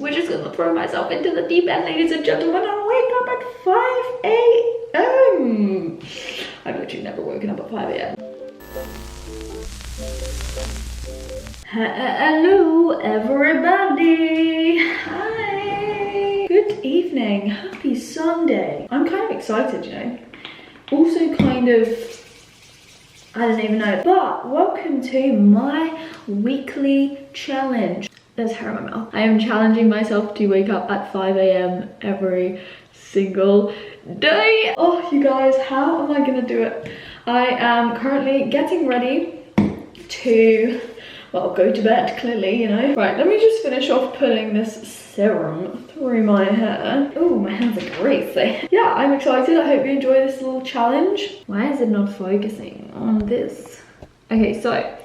We're just gonna throw myself into the deep end, ladies and gentlemen, and wake up at 5 a.m. I've literally never woken up at 5 a.m. Hello, everybody. Hi. Good evening. Happy Sunday. I'm kind of excited, you know. Also kind of, I don't even know. But welcome to my weekly challenge. There's hair in my mouth. I am challenging myself to wake up at 5 a.m. every single day. Oh, you guys, how am I gonna do it? I am currently getting ready to, well, go to bed, clearly, you know. Right, let me just finish off putting this serum through my hair. Oh, my hands are greasy. Yeah, I'm excited. I hope you enjoy this little challenge. Why is it not focusing on this? Okay, so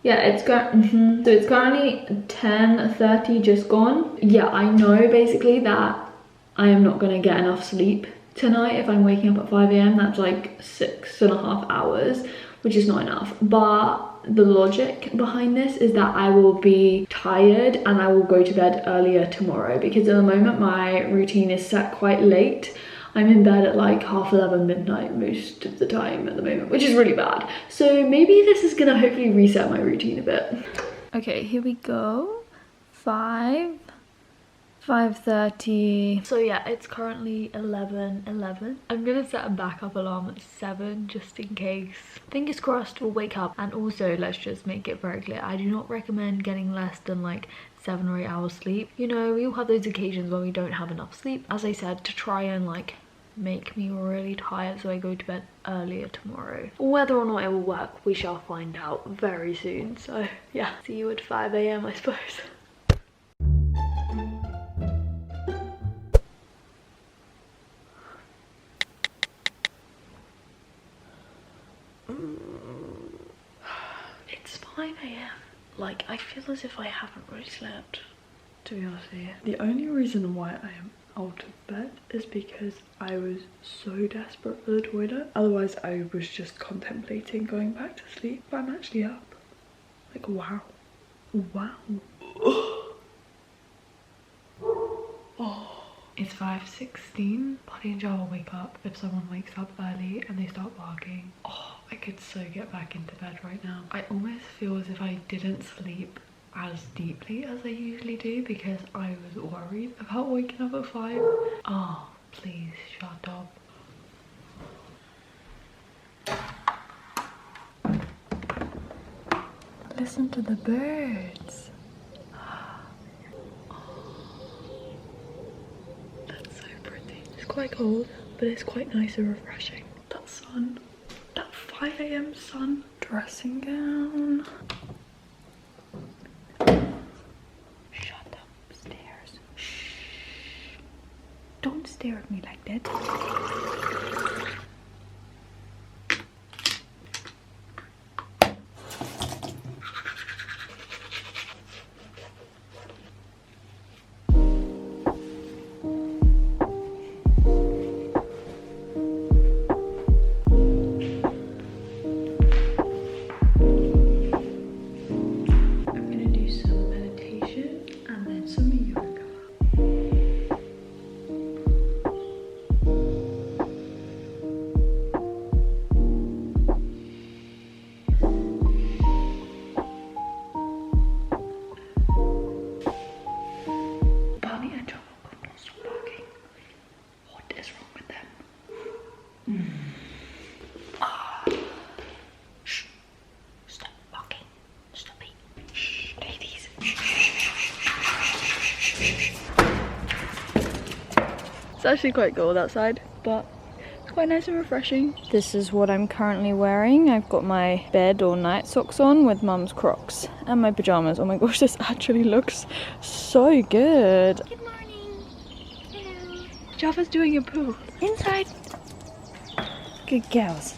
yeah, it's so it's currently 10:30, just gone. Yeah, I know basically that I am not gonna get enough sleep tonight if I'm waking up at 5 a.m. That's like 6.5 hours, which is not enough. But the logic behind this is that I will be tired and I will go to bed earlier tomorrow, because at the moment my routine is set quite late. I'm in bed at like 11:30 midnight most of the time at the moment, which is really bad. So maybe this is gonna hopefully reset my routine a bit. Okay, here we go. 5:30. So yeah, it's currently 11:11. I'm gonna set a backup alarm at 7 just in case. Fingers crossed we'll wake up. And also, let's just make it very clear, I do not recommend getting less than like 7 or 8 hours sleep. You know, we all have those occasions when we don't have enough sleep. As I said, to try and like make me really tired so I go to bed earlier tomorrow. Whether or not it will work, we shall find out very soon. So yeah, see you at 5 a.m. I suppose. It's 5 a.m. Like, I feel as if I haven't really slept, to be honest with you. The only reason why I am out of bed is because I was so desperate for the toilet. Otherwise, I was just contemplating going back to sleep. But I'm actually up. Like, wow. Wow. Oh. It's 5:16. Buddy and Jar will wake up if someone wakes up early and they start barking. Oh, I could so get back into bed right now. I almost feel as if I didn't sleep as deeply as I usually do because I was worried about waking up at 5. Oh, please shut up. Listen to the birds. Quite cold, but it's quite nice and refreshing. That sun, that 5 a.m. sun. Dressing gown. Shut up, stairs. Shh. Don't stare at me like that. It's actually quite cold outside, but it's quite nice and refreshing. This is what I'm currently wearing. I've got my bed or night socks on with mum's Crocs and my pajamas. Oh my gosh, this actually looks so good. Good morning. Hello. Java's doing a poo. Inside. Good girls.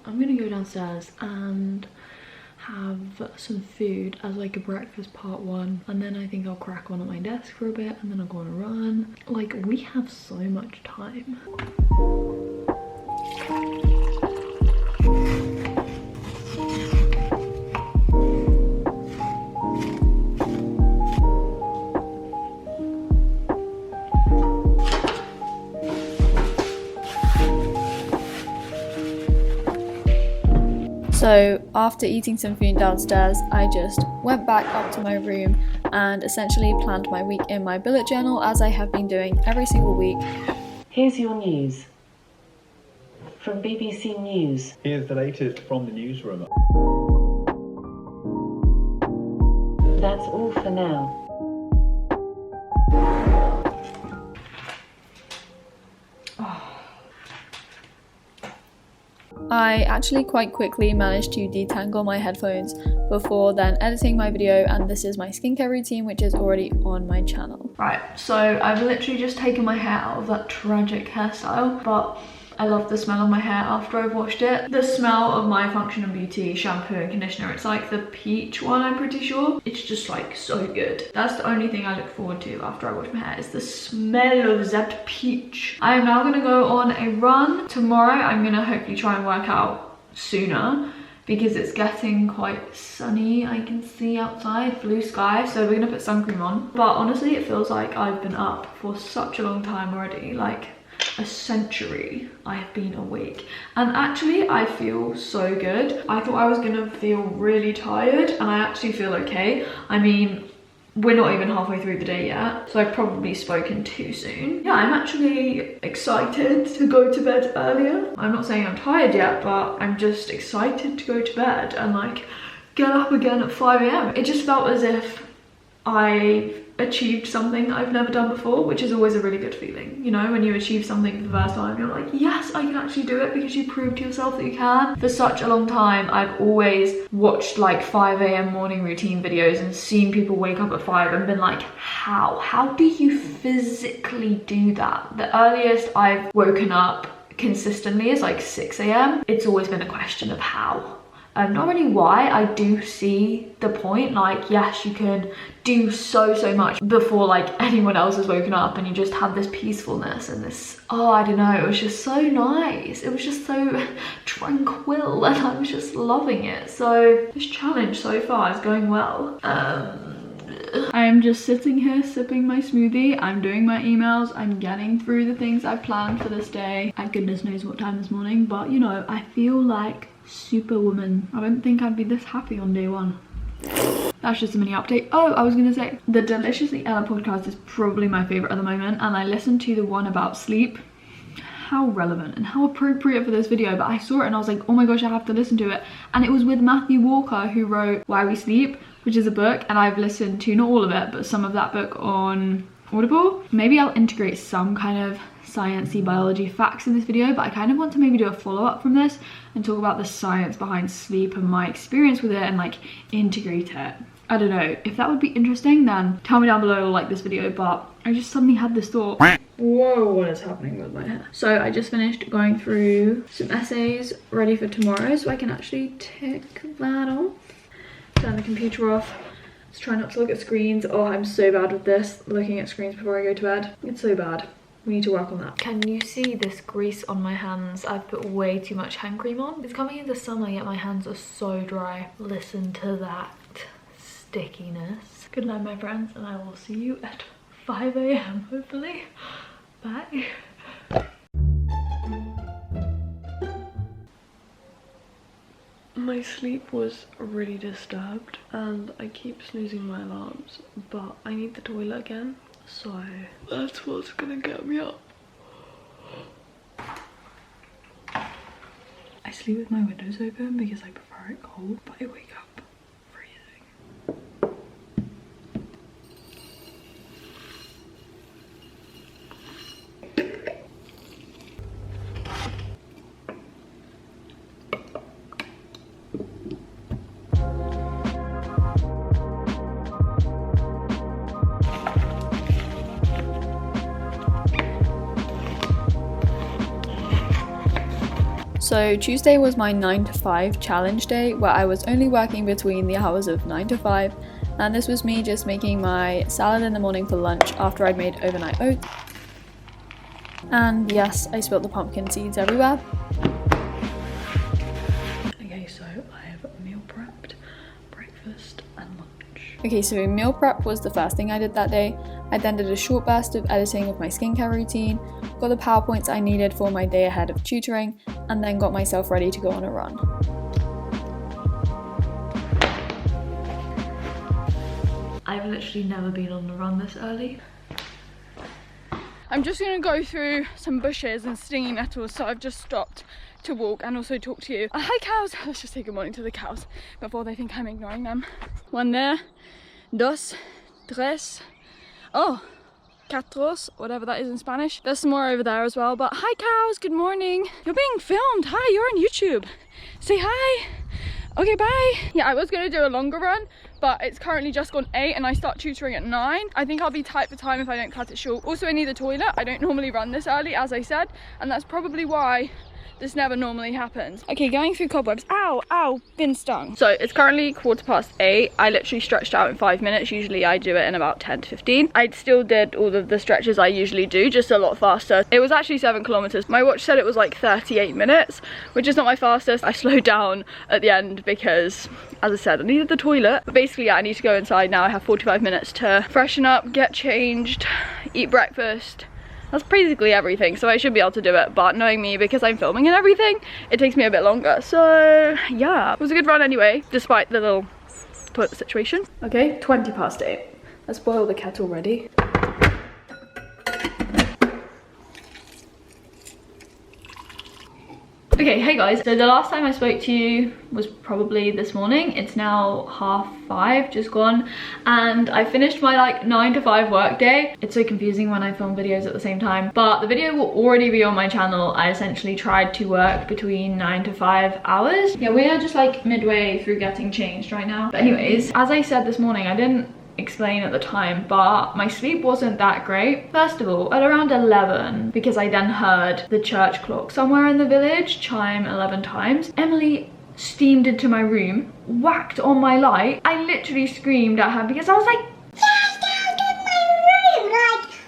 I'm gonna go downstairs and have some food as like a breakfast part 1, and then I think I'll crack on at my desk for a bit, and then I'll go on a run. Like, we have so much time. So after eating some food downstairs, I just went back up to my room and essentially planned my week in my bullet journal, as I have been doing every single week. Here's your news from BBC News. Here's the latest from the newsroom. That's all for now. I actually quite quickly managed to detangle my headphones before then editing my video, and this is my skincare routine, which is already on my channel. Right, so I've literally just taken my hair out of that tragic hairstyle, but I love the smell of my hair after I've washed it. The smell of my Function and Beauty shampoo and conditioner, it's like the peach one, I'm pretty sure. It's just like so good. That's the only thing I look forward to after I wash my hair, is the smell of that peach. I am now gonna go on a run. Tomorrow I'm gonna hopefully try and work out sooner, because it's getting quite sunny. I can see outside, blue sky, so we're gonna put sun cream on. But honestly, it feels like I've been up for such a long time already, like a century I have been awake, and actually I feel so good. I thought I was gonna feel really tired, and I actually feel okay. I mean, we're not even halfway through the day yet, so I've probably spoken too soon. Yeah, I'm actually excited to go to bed earlier. I'm not saying I'm tired yet, but I'm just excited to go to bed and like get up again at 5 AM. It just felt as if I achieved something I've never done before, which is always a really good feeling. You know, when you achieve something for the first time, you're like, yes, I can actually do it, because you proved to yourself that you can. For such a long time, I've always watched like 5 AM morning routine videos and seen people wake up at 5 and been like, how do you physically do that? The earliest I've woken up consistently is like 6 AM. It's always been a question of how. Not really why. I do see the point, like, yes, you can do so much before like anyone else has woken up, and you just have this peacefulness and this, oh, I don't know, it was just so nice. It was just so tranquil, and I was just loving it. So this challenge so far is going well. I am just sitting here sipping my smoothie. I'm doing my emails. I'm getting through the things I've planned for this day. And goodness knows what time this morning, but you know, I feel like superwoman. I don't think I'd be this happy on day 1. That's just a mini update. Oh, I was gonna say, the Deliciously Ella podcast is probably my favorite at the moment, and I listened to the one about sleep. How relevant and how appropriate for this video, but I saw it and I was like, oh my gosh, I have to listen to it. And it was with Matthew Walker, who wrote Why We Sleep, which is a book, and I've listened to not all of it, but some of that book on Audible. Maybe I'll integrate some kind of sciencey biology facts in this video, but I kind of want to maybe do a follow-up from this and talk about the science behind sleep and my experience with it, and like integrate it. I don't know, if that would be interesting, then tell me down below or like this video, but I just suddenly had this thought. Whoa, what is happening with my hair? So I just finished going through some essays ready for tomorrow, so I can actually tick that off. Turn the computer off. Let's try not to look at screens. Oh, I'm so bad with this, looking at screens before I go to bed. It's so bad. We need to work on that. Can you see this grease on my hands? I've put way too much hand cream on. It's coming into summer, yet my hands are so dry. Listen to that stickiness. Good night, my friends, and I will see you at 5 AM, hopefully. Bye. My sleep was really disturbed, and I keep snoozing my alarms, but I need the toilet again. So that's what's gonna get me up. I sleep with my windows open because I prefer it cold, but I wake up freezing. So So Tuesday was my 9 to 5 challenge day where I was only working between the hours of 9 to 5, and this was me just making my salad in the morning for lunch after I'd made overnight oats. And yes, I spilled the pumpkin seeds everywhere. Okay, so I have meal prepped, breakfast and lunch. Okay, so meal prep was the first thing I did that day. I then did a short burst of editing of my skincare routine, got the PowerPoints I needed for my day ahead of tutoring, and then got myself ready to go on a run. I've literally never been on a run this early. I'm just going to go through some bushes and stinging nettles, so I've just stopped to walk and also talk to you. Hi cows! Let's just say good morning to the cows before they think I'm ignoring them. One there, dos, tres, oh, cuatros, whatever that is in Spanish. There's some more over there as well, but hi cows, good morning. You're being filmed, hi, you're on YouTube. Say hi. Okay, bye. Yeah, I was gonna do a longer run, but it's currently just gone 8 and I start tutoring at 9. I think I'll be tight for time if I don't cut it short. Also, I need the toilet. I don't normally run this early, as I said, and that's probably why this never normally happens. Okay, going through cobwebs. Ow, ow, been stung. So it's currently 8:15. I literally stretched out in 5 minutes. Usually I do it in about 10 to 15. I still did all of the stretches I usually do, just a lot faster. It was actually 7 kilometers. My watch said it was like 38 minutes, which is not my fastest. I slowed down at the end because, as I said, I needed the toilet. But basically, yeah, I need to go inside now. I have 45 minutes to freshen up, get changed, eat breakfast. That's basically everything, so I should be able to do it, but knowing me, because I'm filming and everything, it takes me a bit longer. So yeah, it was a good run anyway, despite the little toilet situation. Okay, 8:20. Let's boil the kettle ready. Okay, hey guys, so the last time I spoke to you was probably this morning. It's now 5:30, just gone, and I finished my like 9 to 5 work day. It's so confusing when I film videos at the same time, but the video will already be on my channel. I essentially tried to work between 9 to 5 hours. Yeah, we are just like midway through getting changed right now. But anyways, as I said this morning, I didn't explain at the time, but my sleep wasn't that great. First of all, at around 11, because I then heard the church clock somewhere in the village chime 11 times, Emily steamed into my room, whacked on my light. I literally screamed at her because I was like,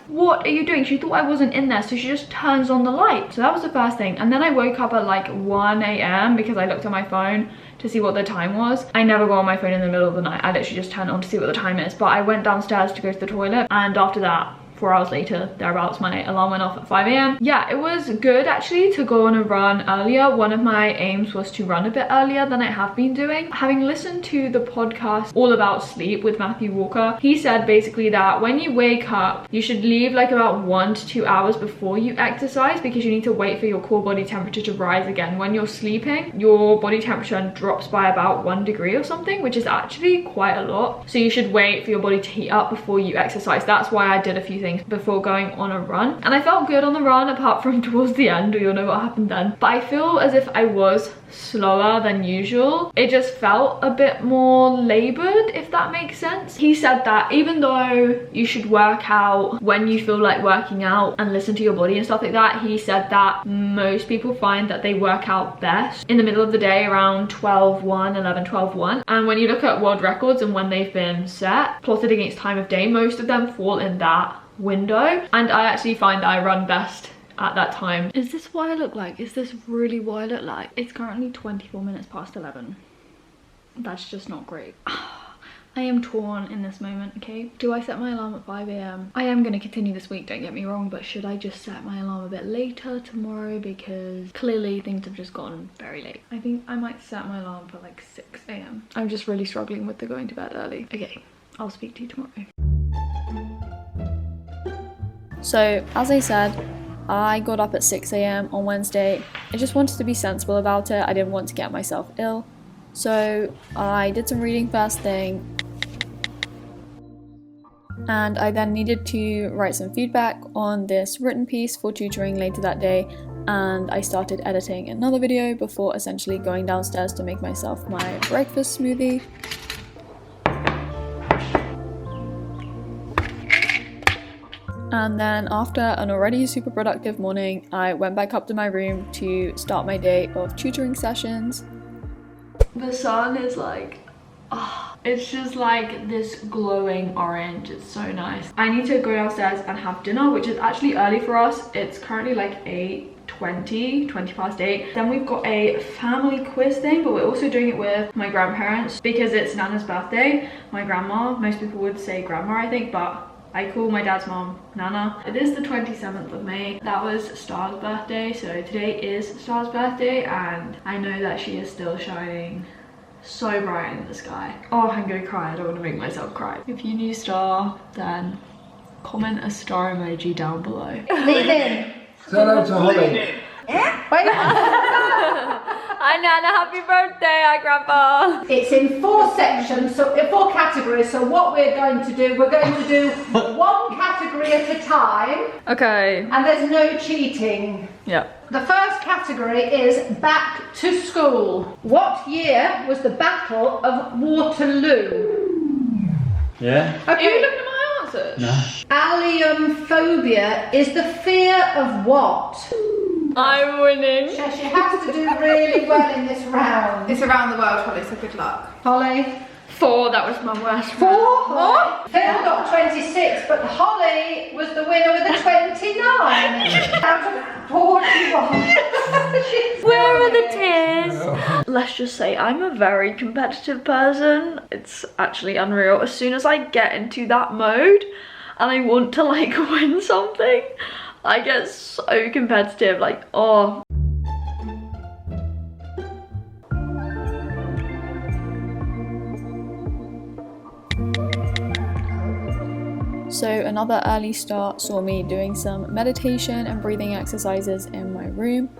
what are you doing? She thought I wasn't in there, so she just turns on the light. So that was the first thing. And then I woke up at like 1 a.m. because I looked at my phone to see what the time was. I never go on my phone in the middle of the night. I literally just turn it on to see what the time is. But I went downstairs to go to the toilet, and after that, 4 hours later, thereabouts, my alarm went off at 5 a.m. Yeah, it was good actually to go on a run earlier. One of my aims was to run a bit earlier than I have been doing. Having listened to the podcast All About Sleep with Matthew Walker, he said basically that when you wake up, you should leave like about 1 to 2 hours before you exercise, because you need to wait for your core body temperature to rise again. When you're sleeping, your body temperature drops by about 1 degree or something, which is actually quite a lot. So you should wait for your body to heat up before you exercise. That's why I did a few things before going on a run, and I felt good on the run apart from towards the end. You'll know what happened then, but I feel as if I was slower than usual. It just felt a bit more labored, if that makes sense. He said that even though you should work out when you feel like working out and listen to your body and stuff like that, he said that most people find that they work out best in the middle of the day around 12:01, 11, 12:01. And when you look at world records and when they've been set, plotted against time of day, most of them fall in that window, and I actually find that I run best at that time. Is this what I look like? Is this really what I look like? It's currently 24 minutes past 11. That's just not great. I am torn in this moment, okay? Do I set my alarm at 5 a.m? I am going to continue this week, don't get me wrong, but should I just set my alarm a bit later tomorrow, because clearly things have just gotten very late. I think I might set my alarm for like 6 a.m. I'm just really struggling with the going to bed early. Okay, I'll speak to you tomorrow. So, as I said, I got up at 6 a.m. on Wednesday. I just wanted to be sensible about it. I didn't want to get myself ill. So, I did some reading first thing. And I then needed to write some feedback on this written piece for tutoring later that day. And I started editing another video before essentially going downstairs to make myself my breakfast smoothie. And then after an already super productive morning, I went back up to my room to start my day of tutoring sessions. The sun is like, it's just like this glowing orange. It's so nice. I need to go downstairs and have dinner, which is actually early for us. It's currently like 8:20, 20 past 8. Then we've got a family quiz thing, but we're also doing it with my grandparents because it's Nana's birthday. My grandma, most people would say grandma, I think, but I call my dad's mom Nana. It is the 27th of May. That was Star's birthday, so today is Star's birthday, and I know that she is still shining so bright in the sky. Oh, I'm gonna cry. I don't want to make myself cry. If you knew Star, then comment a star emoji down below. Leaving. Say hello to Holly. Hi Nana, happy birthday, hi Grandpa. It's in 4 sections, so in 4 categories. So what we're going to do, we're going to do 1 category at a time. Okay. And there's no cheating. Yeah. The first category is back to school. What year was the Battle of Waterloo? Yeah? Are you Okay. looking at my answers? No. Alliumphobia is the fear of what? I'm winning. She has to do really well in this round. It's around the world, Holly, so good luck. Holly? 4, that was my worst. 4. Holly. Phil got 26, but Holly was the winner with a 29. Out of 41. Where are the tears? Let's just say I'm a very competitive person. It's actually unreal. As soon as I get into that mode and I want to like win something, I get so competitive, like, oh. So another early start saw me doing some meditation and breathing exercises in my room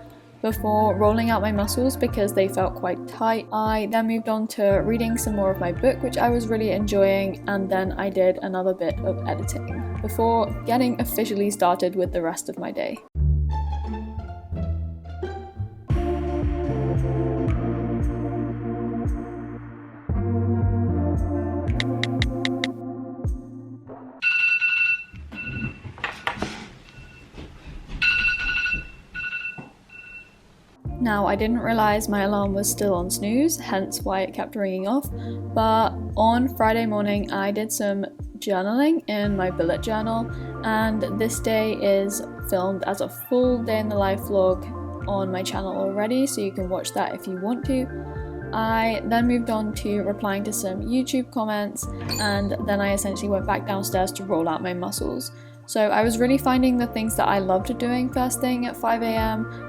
before rolling out my muscles because they felt quite tight. I then moved on to reading some more of my book, which I was really enjoying, and then I did another bit of editing before getting officially started with the rest of my day. Now, I didn't realise my alarm was still on snooze, hence why it kept ringing off, but on Friday morning I did some journaling in my bullet journal, and this day is filmed as a full day in the life vlog on my channel already, so you can watch that if you want to. I then moved on to replying to some YouTube comments, and then I essentially went back downstairs to roll out my muscles. So I was really finding the things that I loved doing first thing at 5 AM.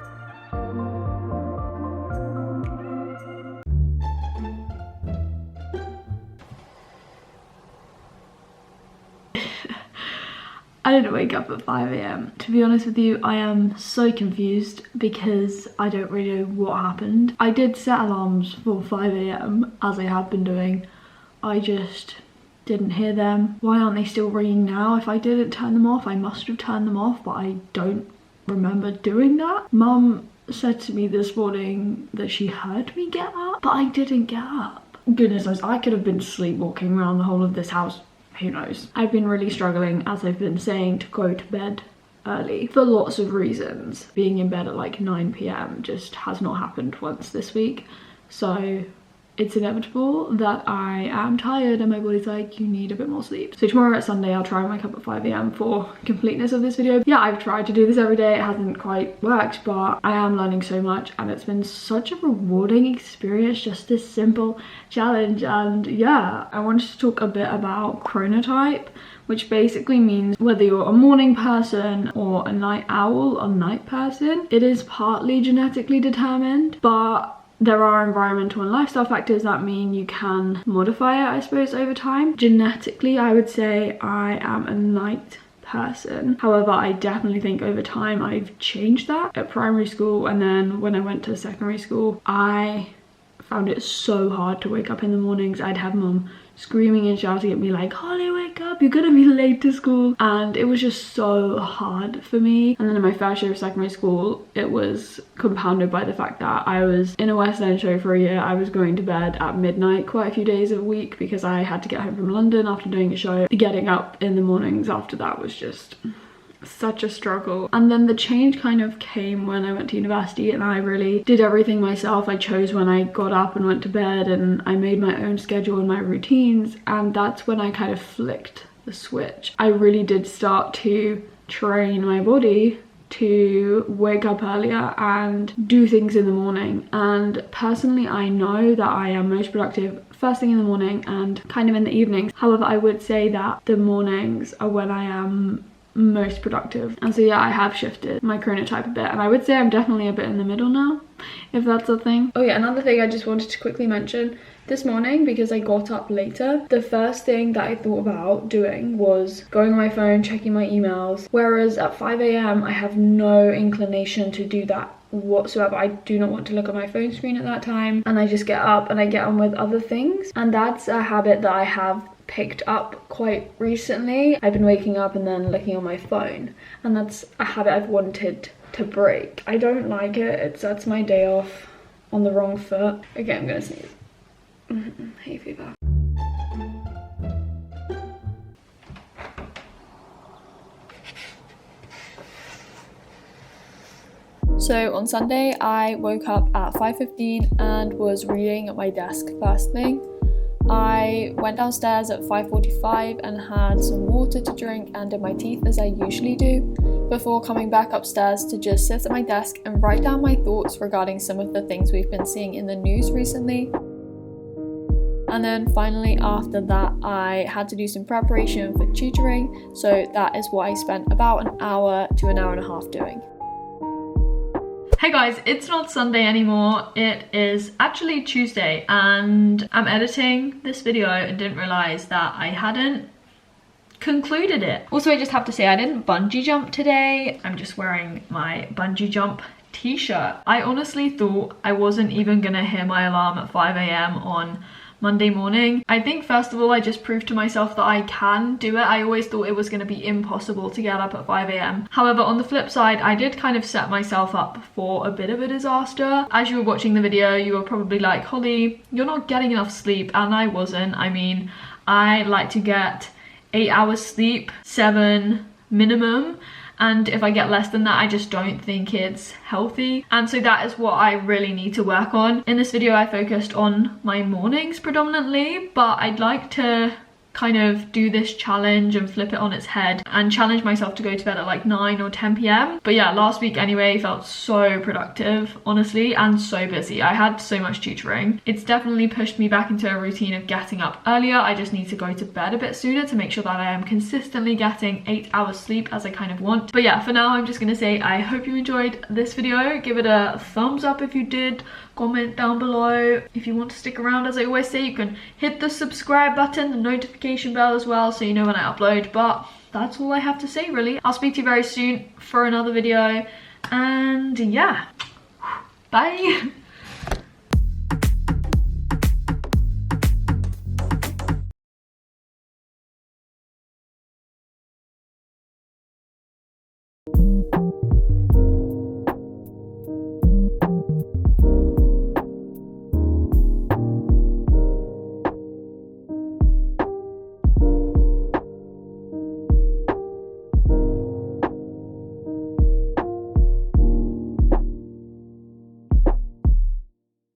I didn't wake up at 5 AM. To be honest with you, I am so confused because I don't really know what happened. I did set alarms for 5 AM as I have been doing. I just didn't hear them. Why aren't they still ringing now? If I didn't turn them off, I must have turned them off, but I don't remember doing that. Mum said to me this morning that she heard me get up, but I didn't get up. Goodness knows, I could have been sleepwalking around the whole of this house. Who knows? I've been really struggling, as I've been saying, to go to bed early for lots of reasons. Being in bed at like 9 PM just has not happened once this week. So it's inevitable that I am tired and my body's like, you need a bit more sleep. So tomorrow at Sunday, I'll try and wake up at 5 AM for completeness of this video. Yeah, I've tried to do this every day. It hasn't quite worked, but I am learning so much and it's been such a rewarding experience, just this simple challenge. And yeah, I wanted to talk a bit about chronotype, which basically means whether you're a morning person or a night owl or night person. It is partly genetically determined, but there are environmental and lifestyle factors that mean you can modify it, I suppose, over time. Genetically, I would say I am a night person. However, I definitely think over time I've changed that. At primary school and then when I went to secondary school, I found it so hard to wake up in the mornings. I'd have mum screaming and shouting at me like, Holly, wake up, you're gonna be late to school. And it was just so hard for me. And then in my first year of secondary school, it was compounded by the fact that I was in a West End show for a year. I was going to bed at midnight quite a few days a week because I had to get home from London after doing a show. Getting up in the mornings after that was just such a struggle. And then the change kind of came when I went to university and I really did everything myself. I chose when I got up and went to bed, and I made my own schedule and my routines, and that's when I kind of flicked the switch. I really did start to train my body to wake up earlier and do things in the morning. And personally, I know that I am most productive first thing in the morning and kind of in the evenings. However, I would say that the mornings are when I am most productive. And so yeah, I have shifted my chronotype a bit, and I would say I'm definitely a bit in the middle now, if that's a thing. Oh yeah, another thing I just wanted to quickly mention. This morning, because I got up later, the first thing that I thought about doing was going on my phone, checking my emails, whereas at 5 AM I have no inclination to do that whatsoever. I do not want to look at my phone screen at that time, and I just get up and I get on with other things. And that's a habit that I have picked up quite recently. I've been waking up and then looking on my phone, and that's a habit I've wanted to break. I don't like it. It sets my day off on the wrong foot. Okay, I'm gonna sneeze. Hay fever. So on Sunday, I woke up at 5:15 and was reading at my desk first thing. I went downstairs at 5:45 and had some water to drink and did my teeth as I usually do, before coming back upstairs to just sit at my desk and write down my thoughts regarding some of the things we've been seeing in the news recently. And then finally after that, I had to do some preparation for tutoring, so that is what I spent about an hour to an hour and a half doing. Hey guys, it's not Sunday anymore, it is actually Tuesday, and I'm editing this video and didn't realise that I hadn't concluded it. Also, I just have to say I didn't bungee jump today. I'm just wearing my bungee jump t-shirt. I honestly thought I wasn't even gonna hear my alarm at 5 AM on Monday morning. I think first of all, I just proved to myself that I can do it. I always thought it was going to be impossible to get up at 5 AM. However, on the flip side, I did kind of set myself up for a bit of a disaster. As you were watching the video, you were probably like, Holly, you're not getting enough sleep, and I wasn't. I mean, I like to get 8 hours sleep, 7 minimum. And if I get less than that, I just don't think it's healthy. And so that is what I really need to work on. In this video, I focused on my mornings predominantly, but I'd like to kind of do this challenge and flip it on its head and challenge myself to go to bed at like 9 or 10 PM. But yeah, last week anyway felt so productive, honestly, and so busy. I had so much tutoring. It's definitely pushed me back into a routine of getting up earlier. I just need to go to bed a bit sooner to make sure that I am consistently getting 8 hours sleep as I kind of want. But yeah, for now, I'm just gonna say I hope you enjoyed this video. Give it a thumbs up if you did. Comment down below if you want to stick around. As I always say, you can hit the subscribe button, the notification bell as well, so you know when I upload. But that's all I have to say, really. I'll speak to you very soon for another video, and yeah, bye.